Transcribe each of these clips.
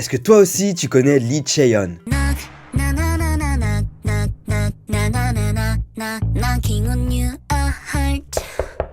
Est-ce que toi aussi tu connais Lee Chaeyeon?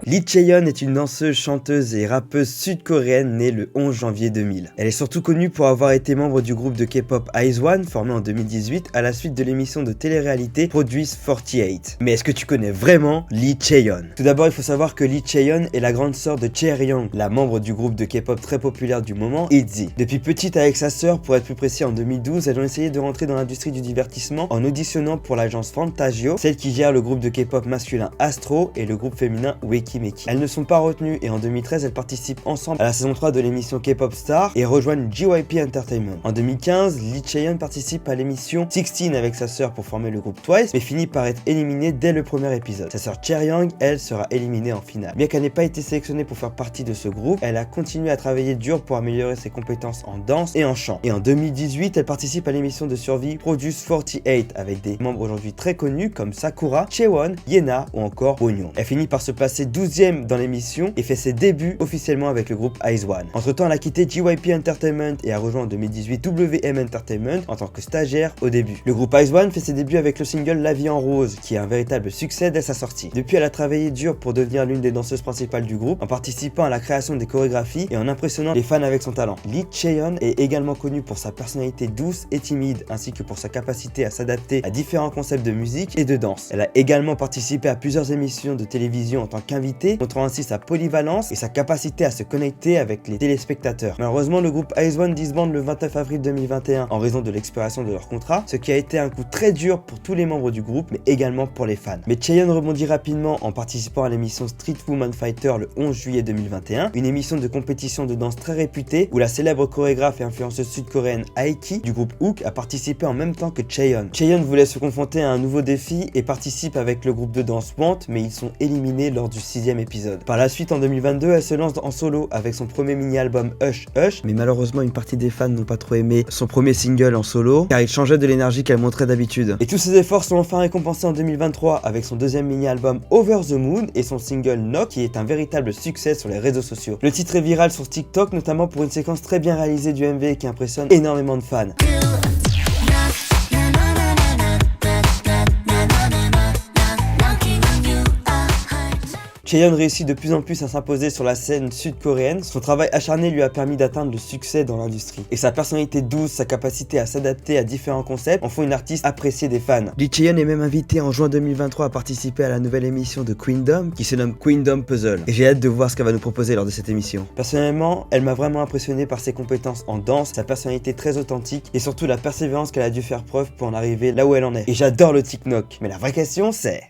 Lee Chaeyeon est une danseuse, chanteuse et rappeuse sud-coréenne née le 11 janvier 2000. Elle est surtout connue pour avoir été membre du groupe de K-pop IZ*ONE, formé en 2018 à la suite de l'émission de télé-réalité Produce 48. Mais est-ce que tu connais vraiment Lee Chaeyeon? Tout d'abord, il faut savoir que Lee Chaeyeon est la grande sœur de Chaeryeong, la membre du groupe de K-pop très populaire du moment, ITZY. Depuis petite avec sa sœur, pour être plus précis en 2012, elles ont essayé de rentrer dans l'industrie du divertissement en auditionnant pour l'agence Fantagio, celle qui gère le groupe de K-pop masculin Astro et le groupe féminin Weki Meki. Elles ne sont pas retenues et en 2013 elles participent ensemble à la saison 3 de l'émission K-pop Star et rejoignent JYP Entertainment. En 2015, Lee Chaeyeon participe à l'émission 16 avec sa sœur pour former le groupe Twice, mais finit par être éliminée dès le premier épisode. Sa sœur Chaeryeong, elle, sera éliminée en finale. Bien qu'elle n'ait pas été sélectionnée pour faire partie de ce groupe, elle a continué à travailler dur pour améliorer ses compétences en danse et en chant. Et en 2018, elle participe à l'émission de survie Produce 48 avec des membres aujourd'hui très connus comme Sakura, Chaewon, Yena ou encore Wonyoung. Elle finit par se placer 12e dans l'émission et fait ses débuts officiellement avec le groupe IZ*ONE. Entre temps, elle a quitté JYP Entertainment et a rejoint en 2018 WM Entertainment en tant que stagiaire au début. Le groupe IZ*ONE fait ses débuts avec le single La vie en rose, qui est un véritable succès dès sa sortie. Depuis, elle a travaillé dur pour devenir l'une des danseuses principales du groupe, en participant à la création des chorégraphies et en impressionnant les fans avec son talent. Lee Chaeyeon est également connue pour sa personnalité douce et timide, ainsi que pour sa capacité à s'adapter à différents concepts de musique et de danse. Elle a également participé à plusieurs émissions de télévision en tant qu'invitée, montrant ainsi sa polyvalence et sa capacité à se connecter avec les téléspectateurs. Malheureusement, le groupe IZ*ONE disbande le 29 avril 2021 en raison de l'expiration de leur contrat, ce qui a été un coup très dur pour tous les membres du groupe, mais également pour les fans. Mais Chaeyeon rebondit rapidement en participant à l'émission Street Woman Fighter le 11 juillet 2021, une émission de compétition de danse très réputée où la célèbre chorégraphe et influenceuse sud-coréenne Aiki du groupe Hook a participé en même temps que Chaeyeon. Chaeyeon voulait se confronter à un nouveau défi et participe avec le groupe de danse Want, mais ils sont éliminés lors du 6e épisode. Par la suite, en 2022, elle se lance en solo avec son premier mini-album Hush Hush, mais malheureusement une partie des fans n'ont pas trop aimé son premier single en solo car il changeait de l'énergie qu'elle montrait d'habitude. Et tous ses efforts sont enfin récompensés en 2023 avec son deuxième mini-album Over the Moon et son single Knock qui est un véritable succès sur les réseaux sociaux. Le titre est viral sur TikTok notamment pour une séquence très bien réalisée du MV qui impressionne énormément de fans. Chaeyeon réussit de plus en plus à s'imposer sur la scène sud-coréenne. Son travail acharné lui a permis d'atteindre le succès dans l'industrie. Et sa personnalité douce, sa capacité à s'adapter à différents concepts en font une artiste appréciée des fans. Lee Chaeyeon est même invitée en juin 2023 à participer à la nouvelle émission de Queendom qui se nomme Queendom Puzzle. Et j'ai hâte de voir ce qu'elle va nous proposer lors de cette émission. Personnellement, elle m'a vraiment impressionné par ses compétences en danse, sa personnalité très authentique et surtout la persévérance qu'elle a dû faire preuve pour en arriver là où elle en est. Et j'adore le TikTok. Mais la vraie question c'est...